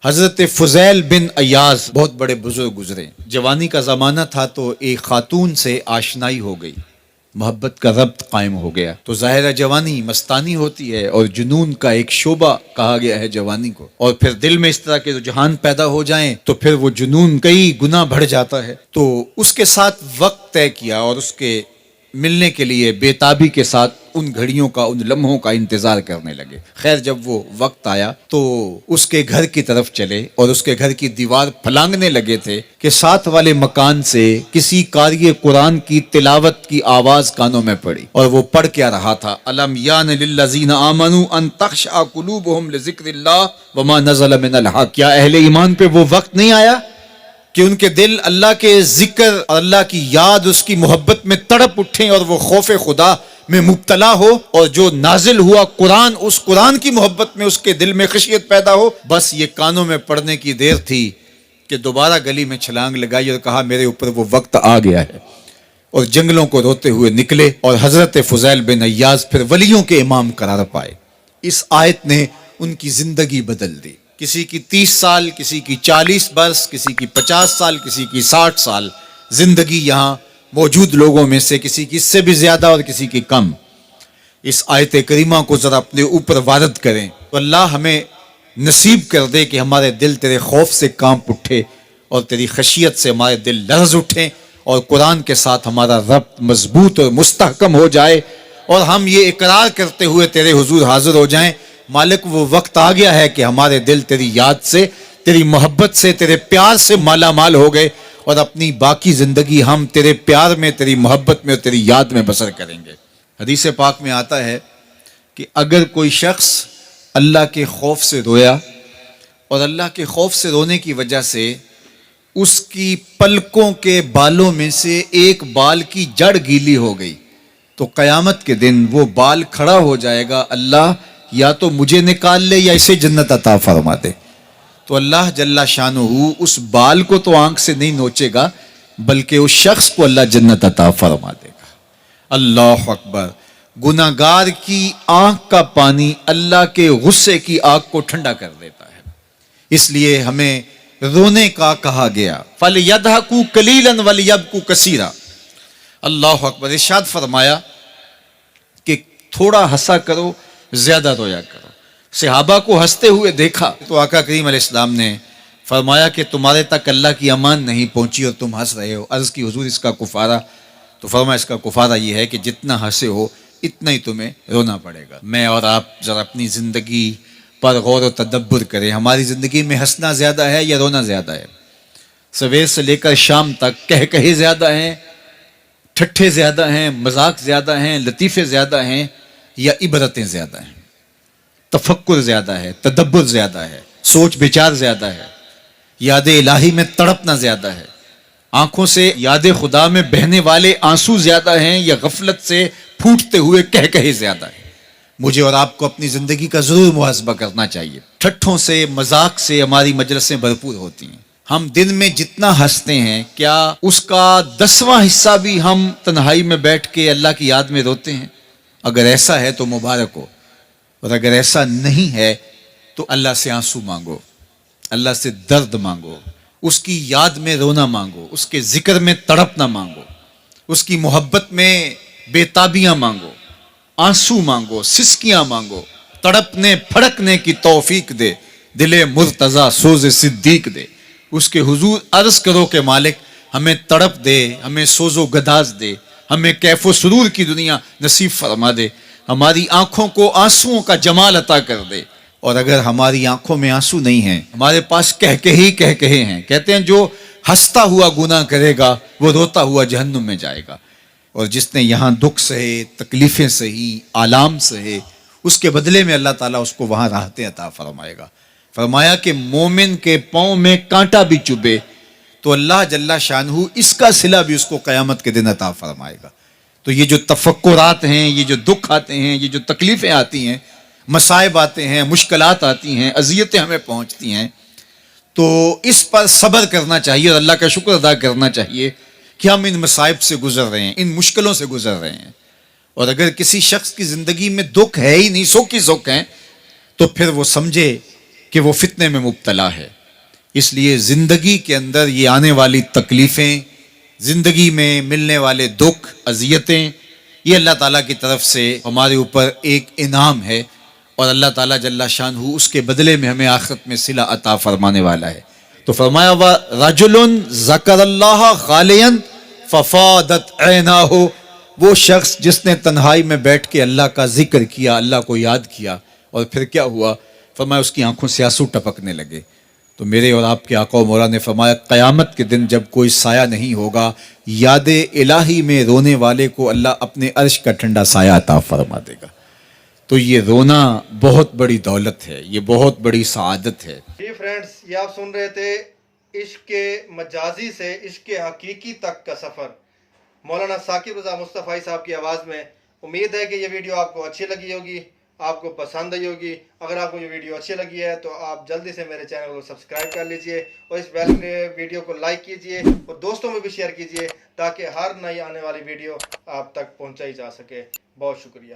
حضرت فضیل بن ایاز بہت بڑے بزرگ گزرے. جوانی کا زمانہ تھا تو ایک خاتون سے آشنائی ہو گئی، محبت کا ربط قائم ہو گیا. تو ظاہر جوانی مستانی ہوتی ہے اور جنون کا ایک شعبہ کہا گیا ہے جوانی کو، اور پھر دل میں اس طرح کے رجحان پیدا ہو جائیں تو پھر وہ جنون کئی گنا بڑھ جاتا ہے. تو اس کے ساتھ وقت طے کیا اور اس کے ملنے کے لیے بے تابی کے ساتھ ان گھڑیوں کا، ان لمحوں کا انتظار کرنے لگے. خیر جب وہ وقت آیا تو اس کے گھر کی طرف چلے اور اس کے گھر کی دیوار پھلانگنے لگے تھے کہ ساتھ والے مکان سے کسی قاری قرآن کی تلاوت کی آواز کانوں میں پڑی. اور وہ پڑھ کیا رہا تھا، الم یان للذین آمنوا ان تخشع قلوبهم لذکر اللہ وما نزل من الحق. کیا اہل ایمان پہ وہ وقت نہیں آیا کہ ان کے دل اللہ کے ذکر اور اللہ کی یاد، اس کی محبت میں تڑپ اٹھیں اور وہ خوف خدا میں مبتلا ہو، اور جو نازل ہوا قرآن، اس قرآن کی محبت میں اس کے دل میں خشیت پیدا ہو. بس یہ کانوں میں پڑنے کی دیر تھی کہ دوبارہ گلی میں چھلانگ لگائی اور کہا میرے اوپر وہ وقت آ گیا ہے، اور جنگلوں کو روتے ہوئے نکلے. اور حضرت فضیل بن ایاز پھر ولیوں کے امام قرار پائے. اس آیت نے ان کی زندگی بدل دی. کسی کی 30 سال، کسی کی 40 برس، کسی کی 50 سال، کسی کی 60 سال زندگی یہاں موجود لوگوں میں سے کسی کی اس سے بھی زیادہ اور کسی کی کم. اس آیت کریمہ کو ذرا اپنے اوپر وارد کریں تو اللہ ہمیں نصیب کر دے کہ ہمارے دل تیرے خوف سے کانپ اٹھے اور تیری خشیت سے ہمارے دل لرز اٹھیں، اور قرآن کے ساتھ ہمارا ربط مضبوط اور مستحکم ہو جائے، اور ہم یہ اقرار کرتے ہوئے تیرے حضور حاضر ہو جائیں، مالک وہ وقت آ گیا ہے کہ ہمارے دل تیری یاد سے، تیری محبت سے، تیرے پیار سے مالا مال ہو گئے، اور اپنی باقی زندگی ہم تیرے پیار میں، تیری محبت میں اور تیری یاد میں بسر کریں گے. حدیث پاک میں آتا ہے کہ اگر کوئی شخص اللہ کے خوف سے رویا اور اللہ کے خوف سے رونے کی وجہ سے اس کی پلکوں کے بالوں میں سے ایک بال کی جڑ گیلی ہو گئی تو قیامت کے دن وہ بال کھڑا ہو جائے گا، اللہ یا تو مجھے نکال لے یا اسے جنت عطا فرما دے. تو اللہ جل شانہ اس بال کو تو آنکھ سے نہیں نوچے گا، بلکہ اس شخص کو اللہ جنت عطا فرما دے گا. اللہ اکبر. گناہگار کی آنکھ کا پانی اللہ کے غصے کی آگ کو ٹھنڈا کر دیتا ہے. اس لیے ہمیں رونے کا کہا گیا، فَلْيَضْحَكُوا قَلِيلًا وَلْيَبْكُوا كَثِيرًا. اللہ اکبر. ارشاد فرمایا کہ تھوڑا ہنسا کرو، زیادہ رویا کرو. صحابہ کو ہنستے ہوئے دیکھا تو آقا کریم علیہ السلام نے فرمایا کہ تمہارے تک اللہ کی امان نہیں پہنچی اور تم ہنس رہے ہو. عرض کی حضور اس کا کفارہ؟ تو فرمایا اس کا کفارہ یہ ہے کہ جتنا ہنسے ہو اتنا ہی تمہیں رونا پڑے گا. میں اور آپ ذرا اپنی زندگی پر غور و تدبر کریں. ہماری زندگی میں ہنسنا زیادہ ہے یا رونا زیادہ ہے؟ سویر سے لے کر شام تک کہے زیادہ ہیں، ٹھٹھے زیادہ ہیں، مذاق زیادہ ہیں، لطیفے زیادہ ہیں، یا عبرتیں زیادہ ہیں؟ تفکر زیادہ ہے، تدبر زیادہ ہے، سوچ بچار زیادہ ہے، یاد الہی میں تڑپنا زیادہ ہے، آنکھوں سے یاد خدا میں بہنے والے آنسو زیادہ ہیں، یا غفلت سے پھوٹتے ہوئے کہے زیادہ ہے؟ مجھے اور آپ کو اپنی زندگی کا ضرور محاسبہ کرنا چاہیے. ٹھٹھوں سے، مذاق سے ہماری مجلسیں بھرپور ہوتی ہیں. ہم دن میں جتنا ہنستے ہیں کیا اس کا 10واں حصہ بھی ہم تنہائی میں بیٹھ کے اللہ کی یاد میں روتے ہیں؟ اگر ایسا ہے تو مبارک ہو، اور اگر ایسا نہیں ہے تو اللہ سے آنسو مانگو، اللہ سے درد مانگو، اس کی یاد میں رونا مانگو، اس کے ذکر میں تڑپنا مانگو، اس کی محبت میں بے تابیاں مانگو، آنسو مانگو، سسکیاں مانگو. تڑپنے پھڑکنے کی توفیق دے، دل مرتضیٰ سوز صدیق دے. اس کے حضور عرض کرو کہ مالک ہمیں تڑپ دے، ہمیں سوز و گداز دے، ہمیں کیف و سرور کی دنیا نصیب فرما دے، ہماری آنکھوں کو آنسوؤں کا جمال عطا کر دے. اور اگر ہماری آنکھوں میں آنسو نہیں ہیں، ہمارے پاس کہے ہیں، کہتے ہیں جو ہنستا ہوا گناہ کرے گا وہ روتا ہوا جہنم میں جائے گا. اور جس نے یہاں دکھ سہے، تکلیفیں سہی، آلام سہے، اس کے بدلے میں اللہ تعالیٰ اس کو وہاں راحتیں عطا فرمائے گا. فرمایا کہ مومن کے پاؤں میں کانٹا بھی چبھے تو اللہ جل شانہ اس کا صلہ بھی اس کو قیامت کے دن عطا فرمائے گا. تو یہ جو تفکرات ہیں، یہ جو دکھ آتے ہیں، یہ جو تکلیفیں آتی ہیں، مصائب آتے ہیں، مشکلات آتی ہیں، اذیتیں ہمیں پہنچتی ہیں، تو اس پر صبر کرنا چاہیے اور اللہ کا شکر ادا کرنا چاہیے کہ ہم ان مصائب سے گزر رہے ہیں، ان مشکلوں سے گزر رہے ہیں. اور اگر کسی شخص کی زندگی میں دکھ ہے ہی نہیں، سکھ ہی سکھ ہیں، تو پھر وہ سمجھے کہ وہ فتنے میں مبتلا ہے. اس لیے زندگی کے اندر یہ آنے والی تکلیفیں، زندگی میں ملنے والے دکھ، اذیتیں، یہ اللہ تعالیٰ کی طرف سے ہمارے اوپر ایک انعام ہے، اور اللہ تعالیٰ جل شانہ اس کے بدلے میں ہمیں آخرت میں صلہ عطا فرمانے والا ہے. تو فرمایا رجل ذکر اللہ خالیا ففاضت عیناہ، وہ شخص جس نے تنہائی میں بیٹھ کے اللہ کا ذکر کیا، اللہ کو یاد کیا، اور پھر کیا ہوا؟ فرمایا اس کی آنکھوں سے آنسو ٹپکنے لگے. تو میرے اور آپ کے آقا و مولا نے فرمایا قیامت کے دن جب کوئی سایہ نہیں ہوگا، یاد الہی میں رونے والے کو اللہ اپنے عرش کا ٹھنڈا سایہ عطا فرما دے گا. تو یہ رونا بہت بڑی دولت ہے، یہ بہت بڑی سعادت ہے. جی فرینڈز، یہ آپ سن رہے تھے عشق مجازی سے عشق حقیقی تک کا سفر، مولانا ثاقب رضا مصطفی صاحب کی آواز میں. امید ہے کہ یہ ویڈیو آپ کو اچھی لگی ہوگی، آپ کو پسند آئی ہوگی. اگر آپ کو یہ ویڈیو اچھی لگی ہے تو آپ جلدی سے میرے چینل کو سبسکرائب کر لیجئے، اور اس ویڈیو کو لائک کیجئے اور دوستوں میں بھی شیئر کیجئے، تاکہ ہر نئی آنے والی ویڈیو آپ تک پہنچائی جا سکے. بہت شکریہ.